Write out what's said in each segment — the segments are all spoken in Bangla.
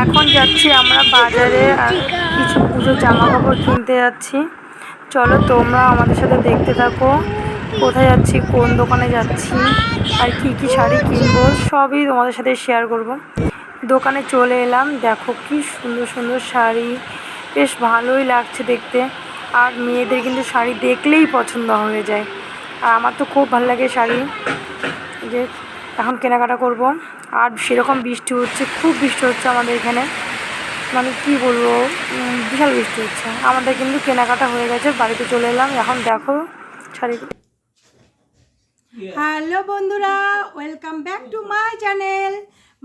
এখন যাচ্ছি আমরা বাজারে আর কিছু পুজোর জামা কাপড় কিনতে যাচ্ছি। চলো তোমরা আমাদের সাথে দেখতে থাকো, কোথায় যাচ্ছি, কোন দোকানে যাচ্ছি আর কি কি শাড়ি কিনবো সবই তোমাদের সাথে শেয়ার করব। দোকানে চলে এলাম, দেখো কি সুন্দর সুন্দর শাড়ি, বেশ ভালোই লাগছে দেখতে। আর মেয়েদের কিন্তু শাড়ি দেখলেই পছন্দ হয়ে যায়, আর আমার তো খুব ভালো লাগে শাড়ি। যে এখন কেনাকাটা করব। আর সেরকম বৃষ্টি হচ্ছে, খুব বৃষ্টি হচ্ছে আমাদের এখানে, মানে কি বলবো, বিশাল বৃষ্টি হচ্ছে। আমাদের কিন্তু কেনাকাটা হয়ে গেছে, বাড়িতে চলে এলাম। এখন দেখো শাড়ি। হ্যালো বন্ধুরা, welcome back to my channel.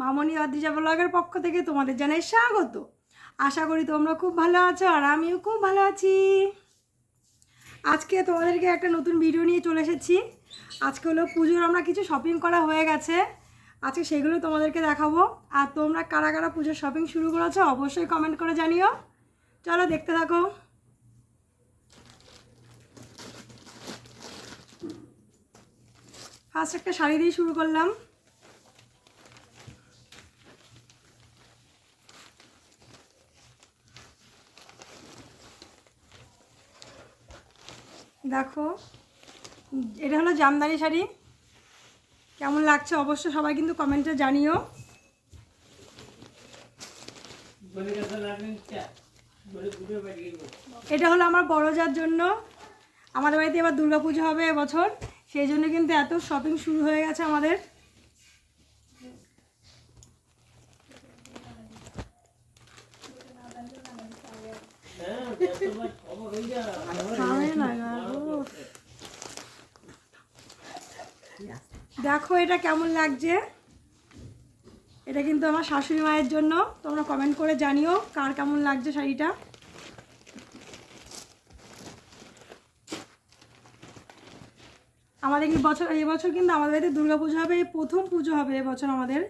Mamoni Adrija ব্লগের পক্ষ থেকে তোমাদের জানাই স্বাগত। আশা করি তোমরা খুব ভালো আছো আর আমিও খুব ভালো আছি। আজকে তোমাদেরকে একটা নতুন ভিডিও নিয়ে চলে এসেছি। আজকে হলো পুজোর, আমরা কিছু শপিং করা হয়ে গেছে, আজকে সেগুলো তোমাদেরকে দেখাবো। আর তোমরা কারা কারা পুজোর শপিং শুরু করেছো অবশ্যই কমেন্ট করে জানিও। চলো দেখতে থাকো। ফার্স্ট একটা শাড়ি দিয়ে শুরু করলাম। দেখো, এটা হলো জামদানি শাড়ি। কেমন লাগছে অবশ্যই সবাই কিন্তু কমেন্টে জানিও। এটা হলো আমার বড় যার জন্য। আমাদের বাড়িতে এবার দুর্গাপুজো হবে এবছর, সেই জন্য কিন্তু এত শপিং শুরু হয়ে গেছে আমাদের। দেখো এটা কেমন লাগছে। এটা কিন্তু আমার শাশুড়ি মায়ের জন্য, তোমরা কমেন্ট করে জানিও কার কেমন লাগছে শাড়িটা। আমাদের এই বছর কিন্তু আমাদের বাড়িতে দুর্গাপুজো হবে, এই প্রথম পুজো হবে এবছর আমাদের।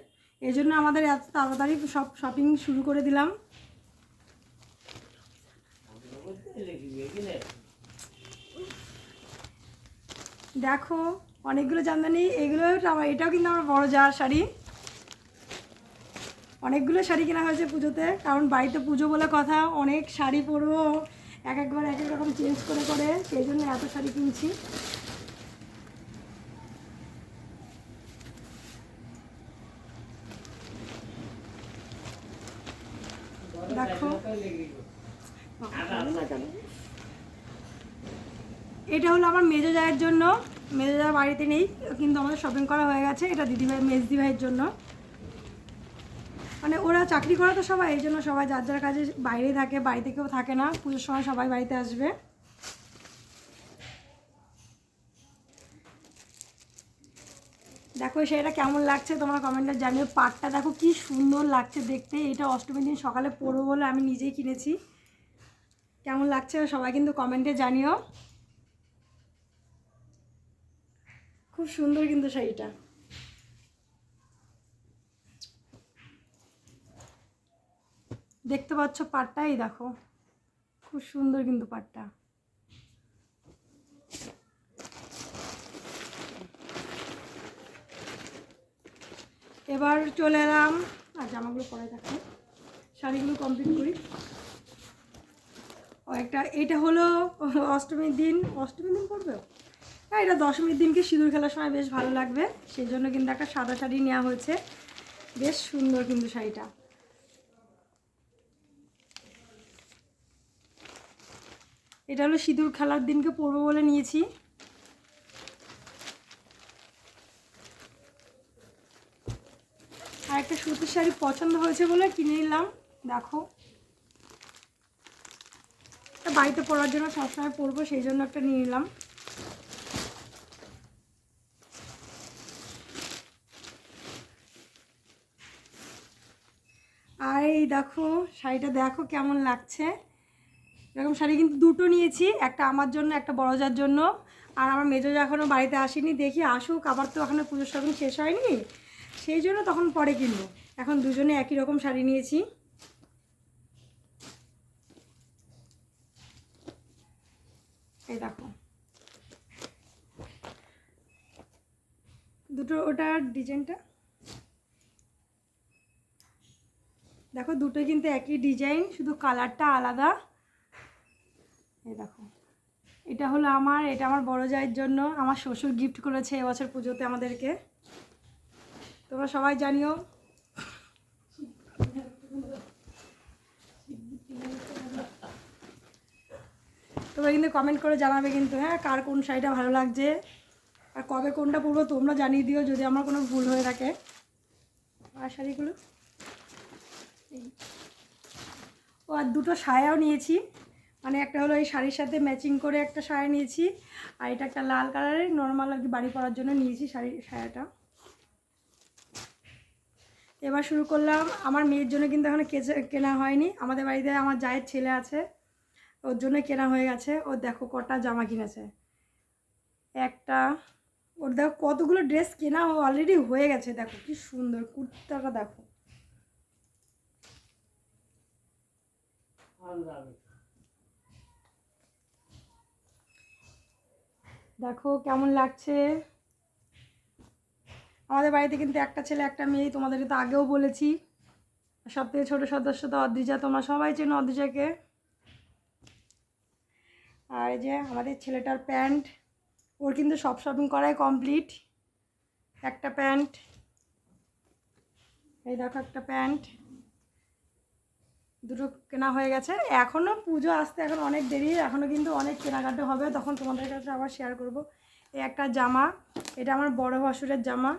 এই জন্য আমাদের এত তাড়াতাড়ি সব শপিং শুরু করে দিলাম। দেখো অনেকগুলো জামদানি, এগুলো এটাও কিন্তু আমার বড় যার শাড়ি। অনেকগুলো শাড়ি কেনা হয়েছে পুজোতে, কারণ বাড়িতে পুজো বলে কথা, অনেক শাড়ি পরবো, এক একবার এক এক রকম চেঞ্জ করে করে, সেই জন্য এত শাড়ি কিনছি। দেখো এটা হলো আমার মেজো জায়ের জন্য। মেজো জায়ের বাড়িতে নেই, কিন্তু আমাদের শপিং করা হয়ে গেছে। এটা দিদিভাই, মেজদি ভাইয়ের জন্য। মানে ওরা চাকরি করে তো সবাই, এই জন্য সবাই যার যার কাজে বাইরেই থাকে, বাড়িতে কেউ থাকে না। পুজোর সময় সবাই বাড়িতে আসবে। দেখো সেটা কেমন লাগছে তোমরা কমেন্টে জানিও। পাটটা দেখো কি সুন্দর লাগছে দেখতে। এটা অষ্টমীর দিন সকালে পরবো বলে আমি নিজেই কিনেছি। কেমন লাগছে সবাই কিন্তু কমেন্টে জানিও। খুব সুন্দর কিন্তু শাড়িটা। দেখতে পাচ্ছ পাটটাই দেখো, খুব সুন্দর কিন্তু পাটটা। এবার চলে এলাম, আর জামাগুলো পরে থাকছে, শাড়িগুলো কমপ্লিট করি। ও একটা, এটা হলো অষ্টমীর দিন পরবে। হ্যাঁ, এটা দশমীর দিনকে সিঁদুর খেলার সময় বেশ ভালো লাগবে, সেই জন্য কিন্তু একটা সাদা শাড়ি নেওয়া হয়েছে। বেশ সুন্দর কিন্তু শাড়িটা। এটা হলো সিঁদুর খেলার দিনকে পরবো বলে নিয়েছি। আর একটা সুতির শাড়ি পছন্দ হয়েছে বলে কিনে নিলাম। দেখো বাড়িতে পরার জন্য সবসময় পরবো, সেই জন্য একটা নিয়ে নিলাম। আর এই দেখো শাড়িটা দেখো কেমন লাগছে। এরকম শাড়ি কিন্তু দুটো নিয়েছি, একটা আমার জন্য, একটা বড় যার জন্য। আর আমার মেজো যা এখনও বাড়িতে আসেনি, দেখি আসুক, আবার তো এখনও পুজোর শপিং শেষ হয়নি, সেই জন্য তখন পরে কিনবো। এখন দুজনে একই রকম শাড়ি নিয়েছি। এই দেখো দুটো, ওটার ডিজাইনটা দেখো দুটোই কিন্তু একই ডিজাইন, শুধু কালারটা আলাদা। এই দেখো, এটা হলো আমার, এটা আমার বড় জায়ের জন্য আমার শ্বশুর গিফট করেছে এবছর পুজোতে আমাদেরকে। তোমরা সবাই জানিও। তোমরা কিন্তু কমেন্ট করে জানাবে কিন্তু, হ্যাঁ, কার কোন শাড়িটা ভালো লাগছে আর কবে কোনটা পরবো তোমরা জানিয়ে দিও যদি আমার কোনো ভুল হয়ে থাকে। আর শাড়িগুলো ও, আর দুটো সায়াও নিয়েছি, মানে একটা হলো এই শাড়ির সাথে ম্যাচিং করে একটা শাড়ি নিয়েছি, আর এটা একটা লাল কালারের নর্মাল আর কি বাড়ি পরার জন্য নিয়েছি সায়াটা। এবার শুরু করলাম। আমার মেয়ের জন্য কিন্তু এখনো কেনা হয়নি, আমাদের বাড়িতে আমার জায়ের ছেলে আছে, ওর জন্য কেনা হয়ে গেছে। ও দেখো কটা জামা কিনেছে, একটা, ওর দেখো কতগুলো ড্রেস কেনা অলরেডি হয়ে গেছে। দেখো কি সুন্দর কুর্তাটা, দেখো দেখো কেমন লাগছে। আমাদের বাড়িতে কিন্তু একটা ছেলে একটা মেয়ে, তোমাদেরকে তো আগেও বলেছি। সব থেকে ছোটো সদস্য তো অদ্রিজা, তোমরা সবাই চেনো অদ্রিজাকে। আর এই যে আমাদের ছেলেটার প্যান্ট, ওর কিন্তু সব শপিং করাই কমপ্লিট। একটা প্যান্ট, এই দেখো একটা প্যান্ট, দুটো কেনা হয়ে গেছে। এখনও পুজো আসতে এখন অনেক দেরি, এখনও কিন্তু অনেক কেনাকাটা হবে, তখন তোমাদের কাছে আবার শেয়ার করব। এই একটা জামা, এটা আমার বড় ভাসুরের জামা।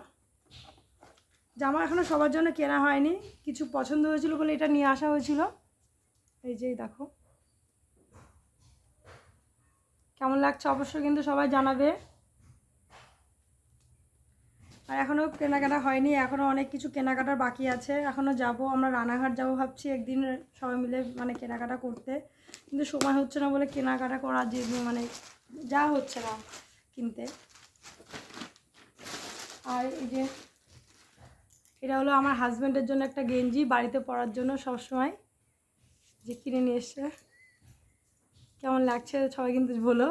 জামা এখনও সবার জন্য কেনা হয়নি, কিছু পছন্দ হয়েছিল বলে এটা নিয়ে আসা হয়েছিল। এই যে দেখো কেমন লাগছে অবশ্যই কিন্তু সবাই জানাবে। আর এখনও কেনাকাটা হয়নি, এখনও অনেক কিছু কেনাকাটার বাকি আছে, এখনও যাব। আমরা রানাঘাট যাব ভাবছি একদিন সবাই মিলে, মানে কেনাকাটা করতে, কিন্তু সময় হচ্ছে না বলে কেনাকাটা করার যে মানে যা হচ্ছে না কিনতে। আর এই যে এটা হলো আমার হাজব্যান্ডের জন্য একটা গেঞ্জি, বাড়িতে পরার জন্য সবসময়, যে কিনে নিয়ে এসছে। কেমন লাগছে সবাই কিন্তু বলো।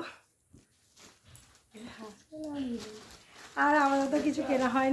আর আমাদের তো কিছু কেনা হয়নি।